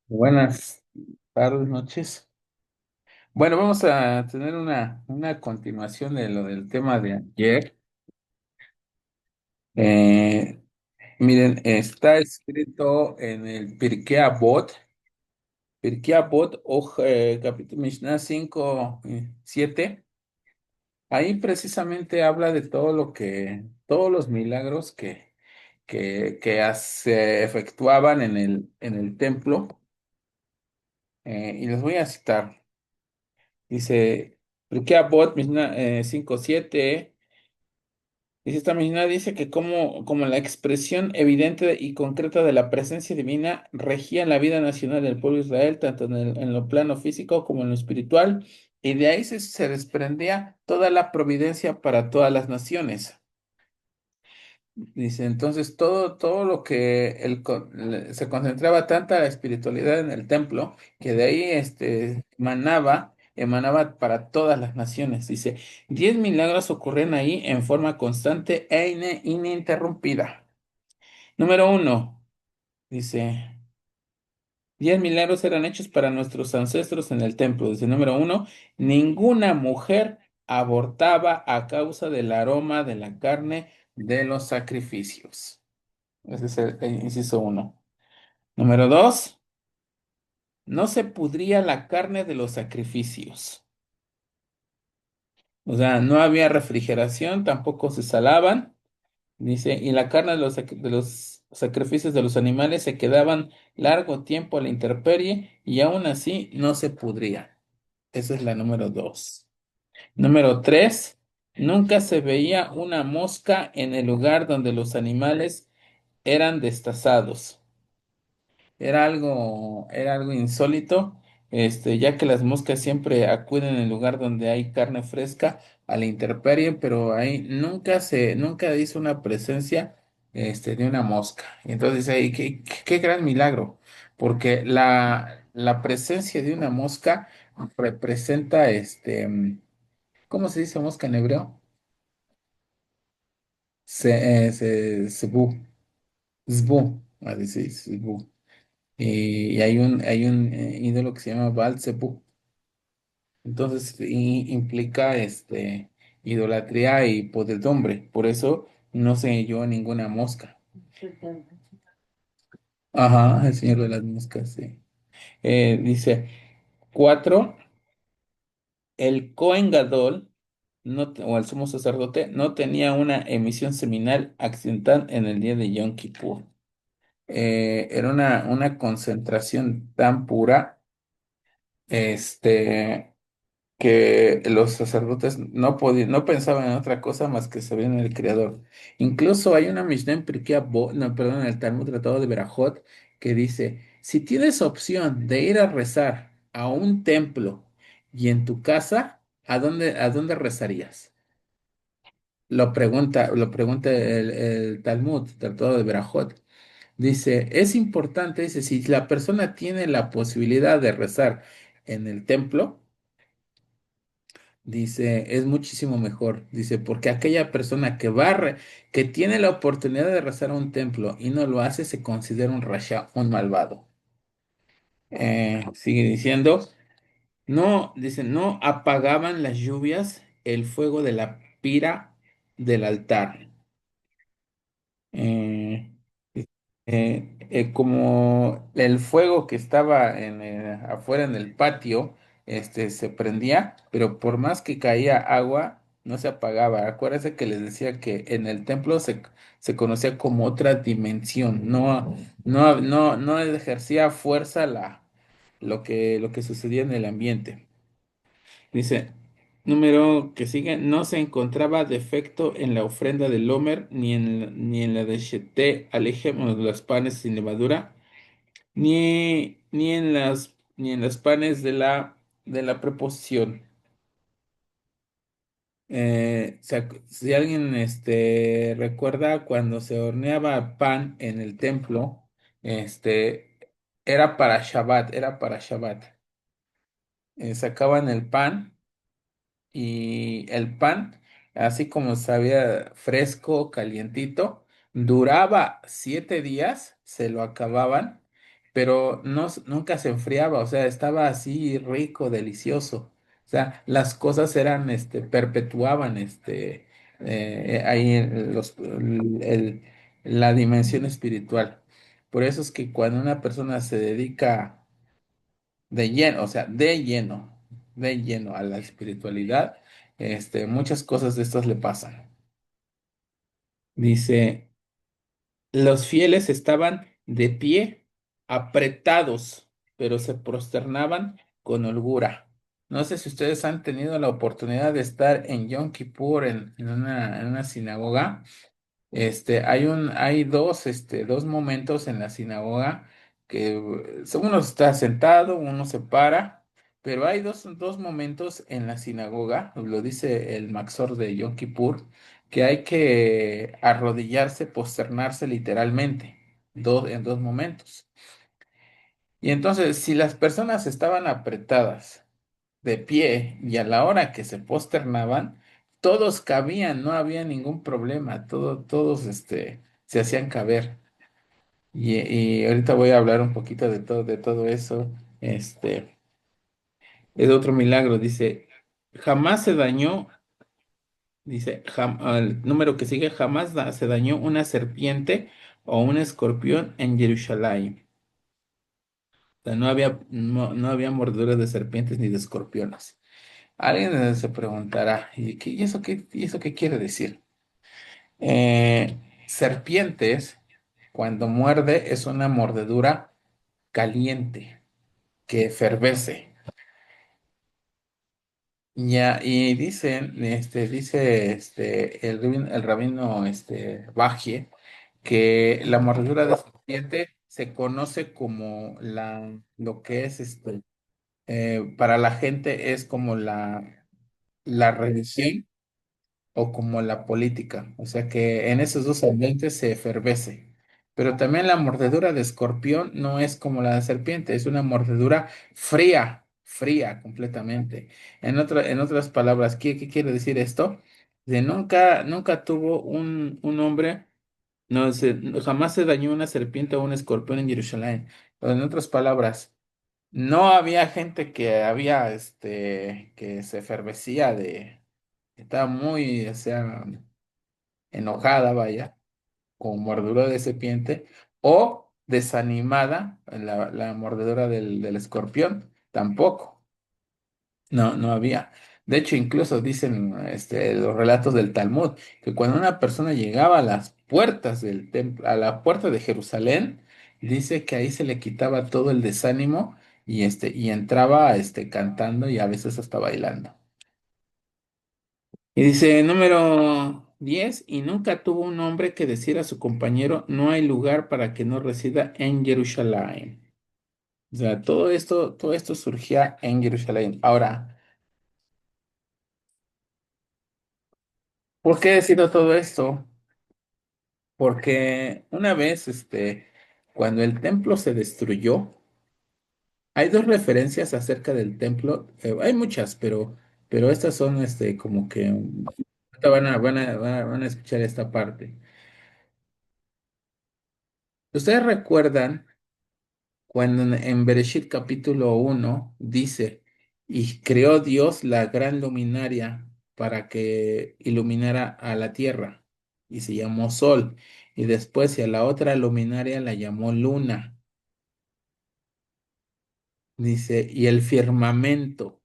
Buenas tardes, noches. Bueno, vamos a tener una continuación de lo del tema de ayer. Eh, Miren, está escrito en el Pirkei Avot, capítulo Mishnah 5, 7. Ahí precisamente habla de todo todos los milagros que se efectuaban en el templo. Y les voy a citar. Dice, Pirkei Avot, Mishnah 5:7, dice esta Mishnah, dice que como la expresión evidente y concreta de la presencia divina regía la vida nacional del pueblo de Israel, tanto en lo plano físico como en lo espiritual, y de ahí se desprendía toda la providencia para todas las naciones. Dice, entonces todo lo que se concentraba tanta la espiritualidad en el templo, que de ahí emanaba para todas las naciones. Dice, 10 milagros ocurren ahí en forma constante e ininterrumpida. Número uno, dice, 10 milagros eran hechos para nuestros ancestros en el templo. Dice, número uno, ninguna mujer abortaba a causa del aroma de la carne de los sacrificios. Ese es el inciso uno. Número dos, no se pudría la carne de los sacrificios. O sea, no había refrigeración, tampoco se salaban. Dice, y la carne de los sacrificios de los animales se quedaban largo tiempo a la intemperie y aún así no se pudría. Esa es la número dos. Número tres, nunca se veía una mosca en el lugar donde los animales eran destazados. Era algo insólito, ya que las moscas siempre acuden en lugar donde hay carne fresca a la intemperie, pero ahí nunca hizo una presencia, de una mosca. Y entonces ahí, qué gran milagro, porque la presencia de una mosca representa, ¿cómo se dice mosca en hebreo? Zbu, zbu, así se dice, zbu. Y hay un ídolo que se llama Baal Zebub. Entonces implica idolatría y podredumbre. Por eso no se halló ninguna mosca. Ajá, el señor de las moscas, sí. Dice, cuatro, el Cohen Gadol, o el sumo sacerdote, no tenía una emisión seminal accidental en el día de Yom Kippur. Era una concentración tan pura, este, que los sacerdotes no pensaban en otra cosa más que sabían en el Creador. Incluso hay una Mishnah en Pirkei Avot, no, perdón, en el Talmud Tratado de Berajot, que dice, si tienes opción de ir a rezar a un templo y en tu casa, ¿a dónde rezarías? Lo pregunta el Talmud Tratado de Berajot. Dice, es importante, dice, si la persona tiene la posibilidad de rezar en el templo, dice, es muchísimo mejor. Dice, porque aquella persona que tiene la oportunidad de rezar a un templo y no lo hace, se considera un rasha, un malvado. Sigue diciendo, no, dice, no apagaban las lluvias el fuego de la pira del altar. Eh, como el fuego que estaba afuera en el patio, se prendía, pero por más que caía agua, no se apagaba. Acuérdense que les decía que en el templo se conocía como otra dimensión, no ejercía fuerza lo que sucedía en el ambiente. Dice, número que sigue, no se encontraba defecto en la ofrenda del Homer, ni en la de Sheté Alejem, o los panes sin levadura, ni en los panes de la preposición. Si alguien recuerda cuando se horneaba pan en el templo, era para Shabbat. Sacaban el pan. Y el pan, así como sabía fresco, calientito, duraba 7 días, se lo acababan, pero no, nunca se enfriaba, o sea, estaba así rico, delicioso. O sea, las cosas eran, perpetuaban, ahí la dimensión espiritual. Por eso es que cuando una persona se dedica de lleno, o sea, de lleno a la espiritualidad, muchas cosas de estas le pasan. Dice, los fieles estaban de pie, apretados, pero se prosternaban con holgura. No sé si ustedes han tenido la oportunidad de estar en Yom Kippur en una sinagoga. Hay dos momentos en la sinagoga que uno está sentado, uno se para, pero hay dos momentos en la sinagoga, lo dice el Maxor de Yom Kippur, que hay que arrodillarse, posternarse literalmente, en dos momentos. Y entonces, si las personas estaban apretadas de pie y a la hora que se posternaban, todos cabían, no había ningún problema, todos se hacían caber. Y ahorita voy a hablar un poquito de todo eso. Es otro milagro, dice, jamás se dañó, dice, el número que sigue, jamás se dañó una serpiente o un escorpión en Jerusalén. O sea, no había mordeduras de serpientes ni de escorpiones. Alguien se preguntará, ¿y eso qué quiere decir? Serpientes, cuando muerde, es una mordedura caliente que efervesce. Ya, y dicen, el rabino, Bajie, que la mordedura de serpiente se conoce como lo que es, para la gente es como la religión o como la política. O sea que en esos dos ambientes se efervece. Pero también la mordedura de escorpión no es como la de serpiente, es una mordedura fría, fría completamente. En otras palabras, ¿qué quiere decir esto? De nunca tuvo un hombre, no se, jamás se dañó una serpiente o un escorpión en Jerusalén. O en otras palabras, no había gente que se efervecía estaba muy, o sea, enojada, vaya, con mordedura de serpiente, o desanimada, la mordedura del escorpión, tampoco, no había. De hecho, incluso dicen los relatos del Talmud, que cuando una persona llegaba a las puertas del templo, a la puerta de Jerusalén, dice que ahí se le quitaba todo el desánimo y entraba cantando y a veces hasta bailando. Y dice, número 10 y nunca tuvo un hombre que decir a su compañero, no hay lugar para que no resida en Jerusalén. O sea, todo esto surgía en Jerusalén. Ahora, ¿por qué decido todo esto? Porque una vez, cuando el templo se destruyó, hay dos referencias acerca del templo. Hay muchas, pero estas son, como que ahorita van a escuchar esta parte. ¿Ustedes recuerdan cuando en Bereshit capítulo 1 dice, y creó Dios la gran luminaria para que iluminara a la tierra, y se llamó Sol, y después y a la otra luminaria la llamó Luna, dice, y el firmamento.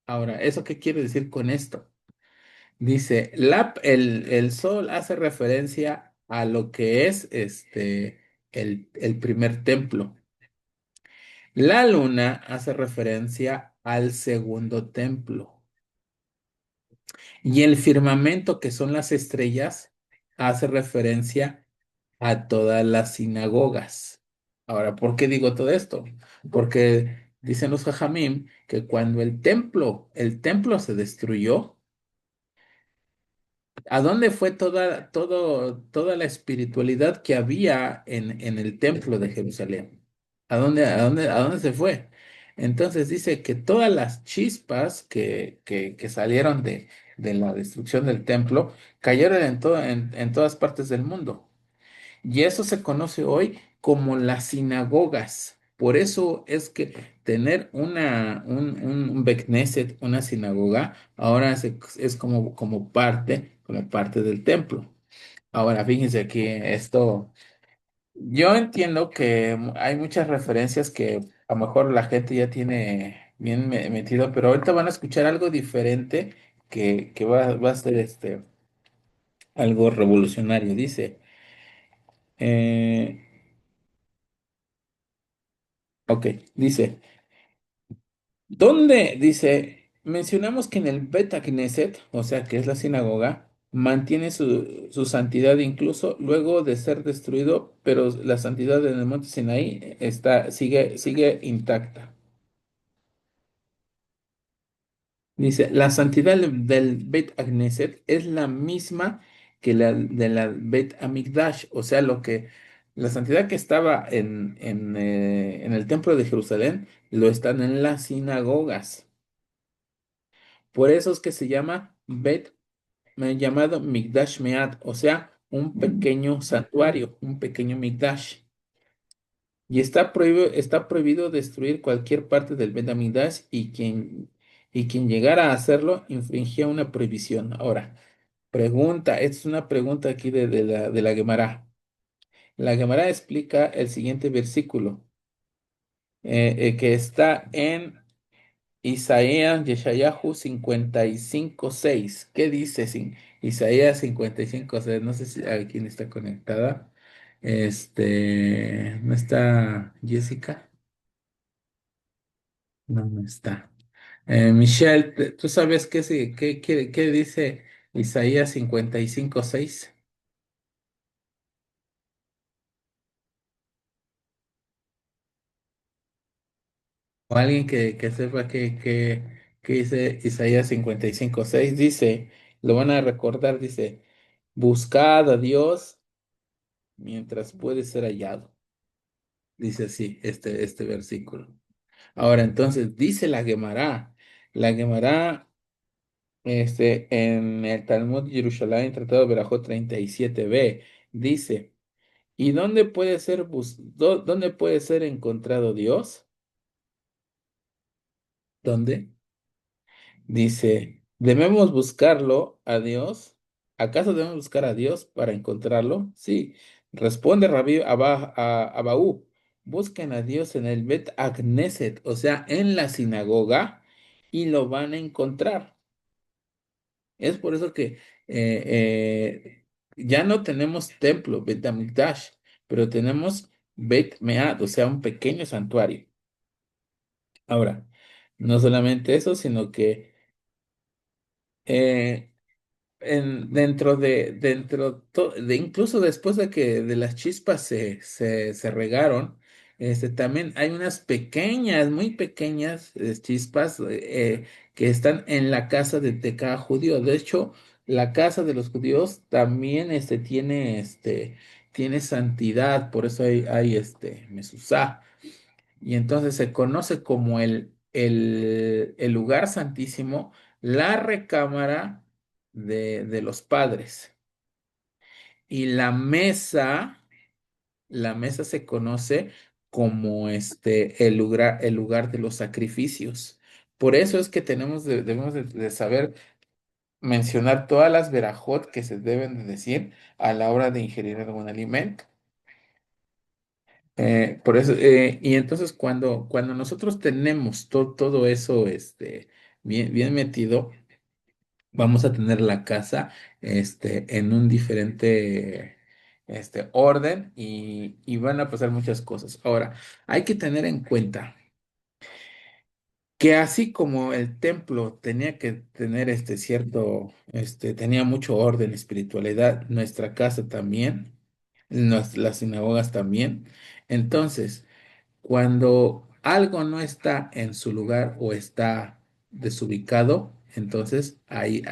Ahora, ¿eso qué quiere decir con esto? Dice, el Sol hace referencia a lo que es el primer templo. La luna hace referencia al segundo templo y el firmamento, que son las estrellas, hace referencia a todas las sinagogas. Ahora, ¿por qué digo todo esto? Porque dicen los Jajamim que cuando el templo se destruyó, ¿a dónde fue toda la espiritualidad que había en el templo de Jerusalén? A dónde se fue? Entonces dice que todas las chispas que salieron de la destrucción del templo cayeron en todas partes del mundo. Y eso se conoce hoy como las sinagogas. Por eso es que tener un Bet Knesset, una sinagoga, ahora es como parte del templo. Ahora, fíjense que esto, yo entiendo que hay muchas referencias que a lo mejor la gente ya tiene bien metido, pero ahorita van a escuchar algo diferente que va a ser algo revolucionario. Eh, ok, dice. ¿Dónde? Dice, mencionamos que en el Bet Knesset, o sea, que es la sinagoga, mantiene su santidad incluso luego de ser destruido, pero la santidad en el monte Sinaí sigue intacta. Dice, la santidad del Bet Knesset es la misma que la de la Bet Hamikdash, o sea, la santidad que estaba en el templo de Jerusalén, lo están en las sinagogas. Por eso es que se llama llamado Mikdash Meat, o sea, un pequeño santuario, un pequeño Mikdash. Y está prohibido destruir cualquier parte del Bet HaMikdash y quien llegara a hacerlo infringía una prohibición. Ahora, esta es una pregunta aquí de la Gemara. La Gemara explica el siguiente versículo, que está en Isaías, Yeshayahu 55:6. ¿Qué dice Isaías 55:6? No sé si a quién está conectada. ¿No está Jessica? No, no está. Michelle, ¿tú sabes qué dice Isaías 55:6? O alguien que sepa qué dice Isaías 55:6. Dice, lo van a recordar, dice, buscad a Dios mientras puede ser hallado. Dice así este versículo. Ahora, entonces, dice la Gemara, en el Talmud Yerushalayim, Tratado de Berajot 37b, dice, ¿y dónde puede ser encontrado Dios? ¿Dónde? Dice, ¿debemos buscarlo a Dios? ¿Acaso debemos buscar a Dios para encontrarlo? Sí. Responde Rabí Abaú, busquen a Dios en el Bet Agneset, o sea, en la sinagoga, y lo van a encontrar. Es por eso que ya no tenemos templo, Bet Hamikdash, pero tenemos Bet Mead, o sea, un pequeño santuario. Ahora, no solamente eso, sino que eh, incluso después de que de las chispas se regaron, también hay unas pequeñas, muy pequeñas chispas que están en la casa de cada judío. De hecho, la casa de los judíos también tiene santidad, por eso hay mezuzá. Y entonces se conoce como el lugar santísimo, la recámara de los padres. Y la mesa se conoce como el lugar de los sacrificios. Por eso es que debemos de saber mencionar todas las verajot que se deben de decir a la hora de ingerir algún alimento. Por eso, y entonces cuando nosotros tenemos todo eso bien, bien metido, vamos a tener la casa en un diferente orden y van a pasar muchas cosas. Ahora, hay que tener en cuenta que así como el templo tenía que tener tenía mucho orden, espiritualidad, nuestra casa también, las sinagogas también. Entonces, cuando algo no está en su lugar o está desubicado, entonces ahí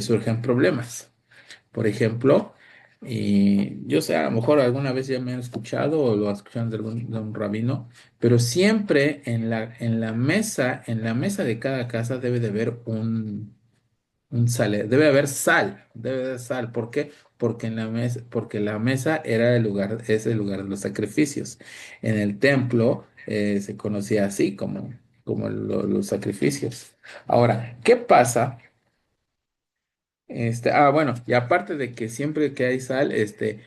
surgen problemas. Por ejemplo, y yo sé, a lo mejor alguna vez ya me han escuchado o lo escucharon de un rabino, pero siempre en la mesa de cada casa debe de haber un debe haber sal, debe haber sal. ¿Por qué? porque la mesa era el lugar, es el lugar de los sacrificios. En el templo se conocía así como los sacrificios. Ahora, ¿qué pasa? Bueno, y aparte de que siempre que hay sal, eh,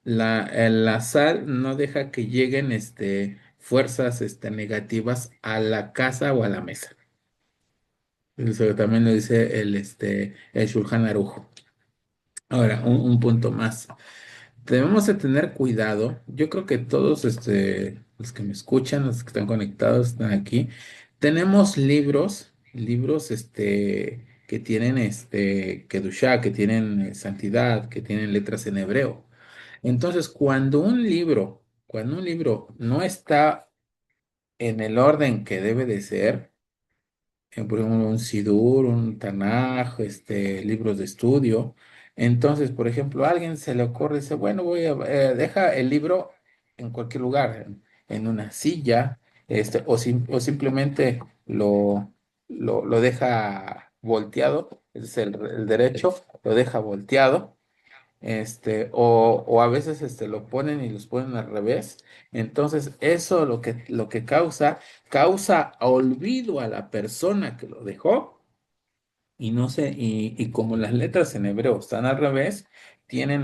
la sal no deja que lleguen, fuerzas, negativas a la casa o a la mesa. Eso también lo dice el Shulchan Aruj. Ahora, un punto más. Debemos de tener cuidado. Yo creo que todos, los que me escuchan, los que están conectados, están aquí. Tenemos libros, que tienen, Kedushá, que tienen santidad, que tienen letras en hebreo. Entonces, cuando un libro no está en el orden que debe de ser, por ejemplo, un Sidur, un Tanaj, libros de estudio. Entonces, por ejemplo, a alguien se le ocurre, dice, bueno, deja el libro en cualquier lugar, en una silla, o simplemente lo deja volteado, es el derecho, lo deja volteado, o a veces lo ponen y los ponen al revés. Entonces, eso lo que causa olvido a la persona que lo dejó y no sé, y como las letras en hebreo están al revés, tienen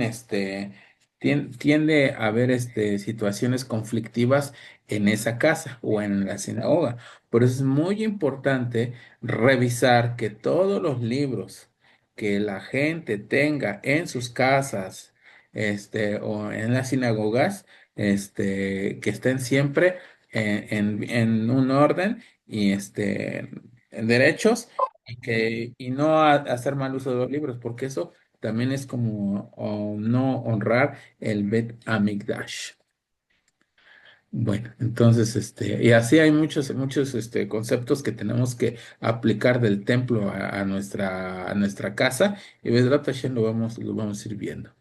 tiende a haber situaciones conflictivas en esa casa o en la sinagoga. Por eso es muy importante revisar que todos los libros que la gente tenga en sus casas, o en las sinagogas, que estén siempre en un orden y en derechos y no hacer mal uso de los libros, porque eso también es como no honrar el Bet Hamikdash. Bueno, entonces, y así hay muchos, conceptos que tenemos que aplicar del templo a nuestra casa, y Besrat Hashem lo vamos a ir viendo.